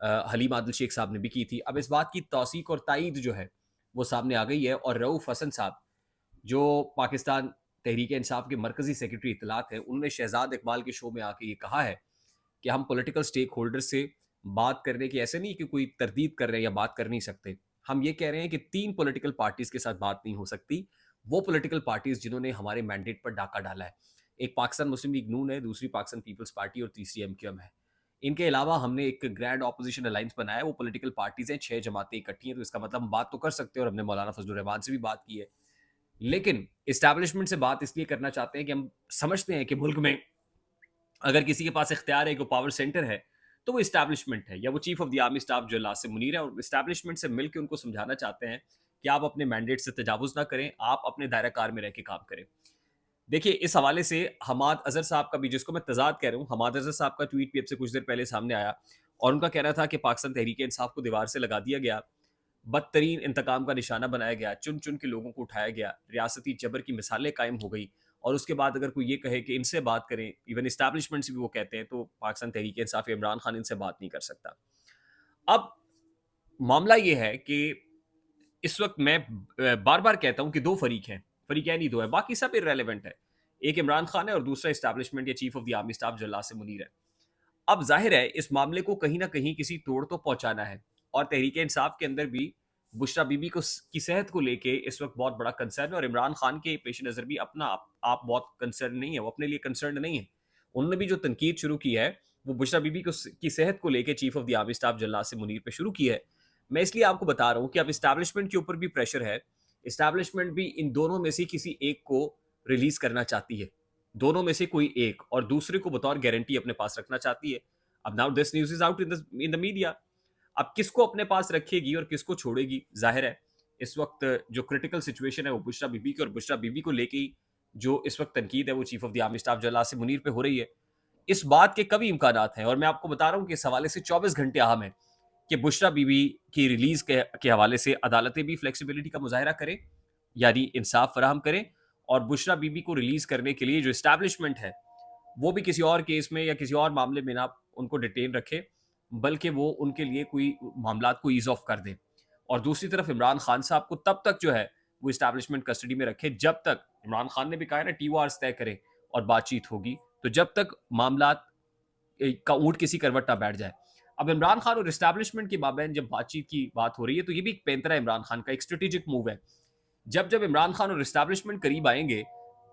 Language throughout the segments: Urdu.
حلیم عادل شیخ صاحب نے بھی کی تھی. اب اس بات کی توثیق اور تائید جو ہے وہ سامنے آ گئی ہے, اور رؤوف حسن صاحب جو پاکستان تحریک انصاف کے مرکزی سیکرٹری اطلاعات ہیں, انہوں نے شہزاد اقبال کے شو میں آ کے یہ کہا ہے کہ ہم پولیٹیکل سٹیک ہولڈر سے بات کرنے کی ایسے نہیں کہ کوئی تردید کر رہے ہیں یا بات کر نہیں سکتے, ہم یہ کہہ رہے ہیں کہ 3 پولیٹیکل پارٹیز کے ساتھ بات نہیں ہو سکتی, وہ پولیٹیکل پارٹیز جنہوں نے ہمارے مینڈیٹ پر ڈاکہ ڈالا ہے. ایک پاکستان مسلم لیگ نون ہے, دوسری پاکستان پیپلز پارٹی اور تیسری MQM ہے. ان کے علاوہ ہم نے ایک گرینڈ اپوزیشن الائنس بنایا ہے, وہ پولیٹیکل پارٹیز ہیں, 6 جماعتیں اکٹھی ہیں, تو اس کا مطلب ہم بات تو کر سکتے ہیں, اور ہم نے مولانا فضل الرحمان سے بھی بات کی ہے. لیکن اسٹیبلشمنٹ سے بات اس لیے کرنا چاہتے ہیں کہ ہم سمجھتے ہیں کہ ملک میں اگر کسی کے پاس اختیار ہے, کوئی پاور سینٹر ہے, تو وہ اسٹیبلشمنٹ ہے, یا وہ chief of the army staff جو ناصر منیر ہے, اور اسٹیبلشمنٹ سے مل کے ان کو سمجھانا چاہتے ہیں کہ آپ اپنے مینڈیٹ سے تجاوز نہ کریں, آپ اپنے دائرہ کار میں رہ کے کام کریں. دیکھیے اس حوالے سے حماد اظہر صاحب کا بھی, جس کو میں تضاد کہہ رہا ہوں, حماد اظہر صاحب کا ٹویٹ بھی اب سے کچھ دیر پہلے سامنے آیا, اور ان کا کہنا تھا کہ پاکستان تحریک انصاف کو دیوار سے لگا دیا گیا, بدترین انتقام کا نشانہ بنایا گیا, چن چن کے لوگوں کو اٹھایا گیا, ریاستی جبر کی مثالیں قائم ہو گئی, اور اس کے بعد اگر کوئی یہ کہے کہ ان سے بات کریں, ایون اسٹیبلشمنٹ سے بھی وہ کہتے ہیں, تو پاکستان تحریک انصاف عمران خان ان سے بات نہیں کر سکتا. اب معاملہ یہ ہے کہ اس وقت میں بار بار کہتا ہوں کہ 2 فریق ہیں, فریقین ہی 2 ہیں, باقی سب irrelevant ہے. ایک عمران خان ہے اور دوسرا اسٹیبلشمنٹ یا chief of the army staff جو ناصر منیر ہے. اب ظاہر ہے اس معاملے کو کہیں نہ کہیں کسی توڑ تو پہنچانا ہے, اور تحریک انصاف کے اندر بھی بشرا بی بی کی صحت کو لے کے اس وقت بہت بڑا کنسرن ہے, اور عمران خان کے پیش نظر بھی اپنا آپ بہت کنسرن نہیں ہے, وہ اپنے لیے کنسرن نہیں ہے. انہوں نے بھی جو تنقید شروع کی ہے وہ بشرا بی بی کی صحت کو لے کے chief of the army staff general Nasir Munir پہ شروع کی ہے. میں اس لیے آپ کو بتا رہا ہوں کہ اب اسٹیبلشمنٹ کے اوپر بھی پریشر ہے, اسٹیبلشمنٹ بھی ان دونوں میں سے کسی ایک کو ریلیز کرنا چاہتی ہے, دونوں میں سے کوئی ایک, اور دوسرے کو بطور گارنٹی اپنے پاس رکھنا چاہتی ہے. اب now this news is out in the media, اب کس کو اپنے پاس رکھے گی اور کس کو چھوڑے گی؟ ظاہر ہے اس وقت جو کرٹیکل سچویشن ہے وہ بشرا بی بی کی, اور بشرا بی بی کو لے کے ہی جو اس وقت تنقید ہے وہ chief of the army staff general Nasir Munir پہ ہو رہی ہے. اس بات کے کبھی امکانات ہیں, اور میں آپ کو بتا رہا ہوں کہ اس حوالے سے 24 گھنٹے اہم ہیں کہ بشرا بی بی کی ریلیز کے حوالے سے عدالتیں بھی فلیکسیبلٹی کا مظاہرہ کریں, یعنی انصاف فراہم کریں, اور بشرا بی بی کو ریلیز کرنے کے لیے جو اسٹیبلشمنٹ ہے وہ بھی کسی اور کیس میں یا کسی اور معاملے میں نہ ان کو ڈیٹین رکھے, بلکہ وہ ان کے لیے کوئی معاملات کو ایز آف کر دیں. اور دوسری طرف عمران خان صاحب کو تب تک جو ہے وہ اسٹیبلشمنٹ کسٹڈی میں رکھے جب تک, عمران خان نے بھی کہا ہے نا, ٹی وارز طے کریں اور بات چیت ہوگی, تو جب تک معاملات کا اونٹ کسی کروٹ نہ بیٹھ جائے. اب عمران خان اور اسٹیبلشمنٹ کے مابین جب بات چیت کی بات ہو رہی ہے تو یہ بھی ایک پینترا عمران خان کا ایک اسٹریٹجک موو ہے. جب عمران خان اور اسٹیبلشمنٹ قریب آئیں گے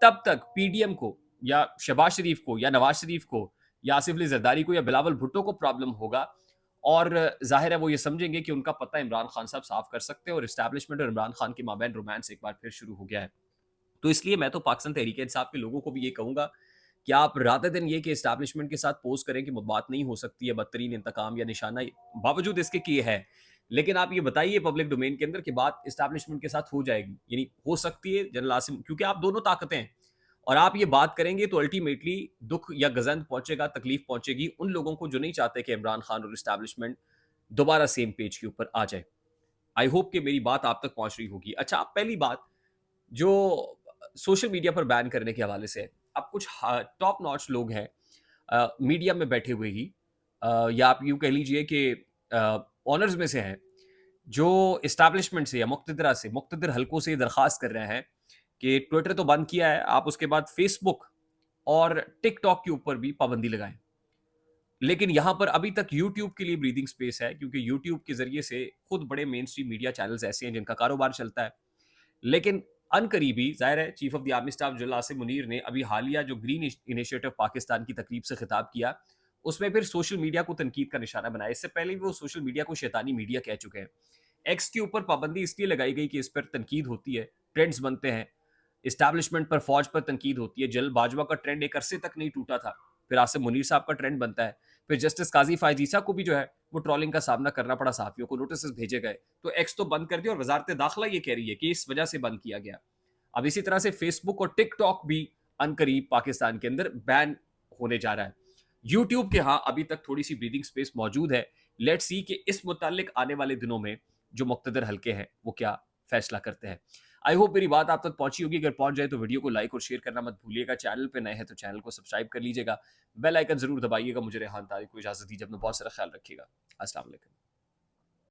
تب تک پی ڈی ایم کو یا شہباز شریف کو یا نواز شریف کو یا آصف علی زرداری کو یا بلاول بھٹو کو پرابلم ہوگا, اور ظاہر ہے وہ یہ سمجھیں گے کہ ان کا پتہ عمران خان صاحب صاف کر سکتے ہیں, اور اسٹیبلشمنٹ اور عمران خان کے مابین رومانس ایک بار پھر شروع ہو گیا ہے. تو اس لیے میں تو پاکستان تحریک انصاف کے لوگوں کو بھی یہ کہوں گا کہ آپ رات دن یہ کہ اسٹیبلشمنٹ کے ساتھ پوز کریں کہ بات نہیں ہو سکتی ہے, بدترین انتقام یا نشانہ باوجود اس کے کیے ہے, لیکن آپ یہ بتائیے پبلک ڈومین کے اندر کہ بات اسٹیبلشمنٹ کے ساتھ ہو جائے گی, یعنی ہو سکتی ہے جنرل عاصم, کیونکہ آپ دونوں طاقتیں ہیں, اور آپ یہ بات کریں گے تو الٹیمیٹلی دکھ یا گزند پہنچے گا, تکلیف پہنچے گی ان لوگوں کو جو نہیں چاہتے کہ عمران خان اور اسٹیبلشمنٹ دوبارہ سیم پیج کے اوپر آ جائے. آئی ہوپ کہ میری بات آپ تک پہنچ رہی ہوگی. اچھا, پہلی بات جو سوشل میڈیا پر بین کرنے کے حوالے سے, اب کچھ ٹاپ ناچ لوگ ہیں میڈیا میں بیٹھے ہوئے ہی, یا آپ یوں کہہ لیجئے کہ آنرز میں سے ہیں, جو اسٹیبلشمنٹ سے یا مقتدر حلقوں سے درخواست کر رہے ہیں کہ ٹویٹر تو بند کیا ہے, آپ اس کے بعد فیس بک اور ٹک ٹاک کے اوپر بھی پابندی لگائیں. لیکن یہاں پر ابھی تک یوٹیوب کے لیے بریدنگ سپیس ہے, کیونکہ یوٹیوب کے ذریعے سے خود بڑے مین اسٹریم میڈیا چینلز ایسے ہیں جن کا کاروبار چلتا ہے. لیکن ان قریبی ظاہر ہے chief of the army staff general Nasir Munir نے ابھی حالیہ جو گرین انیشیٹو پاکستان کی تقریب سے خطاب کیا, اس میں پھر سوشل میڈیا کو تنقید کا نشانہ بنایا. اس سے پہلے بھی وہ سوشل میڈیا کو شیطانی میڈیا کہہ چکے ہیں. ایکس کے اوپر پابندی اس لیے لگائی گئی کہ اس پر تنقید ہوتی ہے, ٹرینڈز بنتے ہیں, اسٹیبلشمنٹ پر فوج پر تنقید ہوتی ہے. جنرل باجوہ کا ٹرینڈ ایک عرصے تک نہیں ٹوٹا تھا, پھر عاصم منیر صاحب کا ٹرینڈ بنتا ہے, پھر جسٹس قاضی فائز عیسیٰ کو بھی جو ہے وہ ٹرولنگ کا سامنا کرنا پڑا, صحافیوں کو نوٹسز بھیجے گئے, تو ایکس تو بند کر دیا, اور وزارت داخلہ یہ کہہ رہی ہے کہ اس وجہ سے بند کیا گیا. اب اسی طرح سے فیس بک اور ٹک ٹاک بھی ان قریب پاکستان کے اندر بین ہونے جا رہا ہے. یوٹیوب کے ہاں ابھی تک تھوڑی سی بریدنگ سپیس موجود ہے. لیٹس سی کہ اس متعلق آنے والے دنوں میں جو مقتدر حلقے ہیں وہ کیا فیصلہ کرتے ہیں. آئی ہوپ میری بات آپ تک پہنچی ہوگی. اگر پہنچ جائے تو ویڈیو کو لائک اور شیئر کرنا مت بھولیے گا. چینل پہ نئے ہیں تو چینل کو سبسکرائب کر لیجیے گا. بیل آئکن ضرور دبائیے گا. مجھے ریحان طارق کو اجازت دیجیے. اپنا بہت سارا خیال رکھیے گا. السلام علیکم.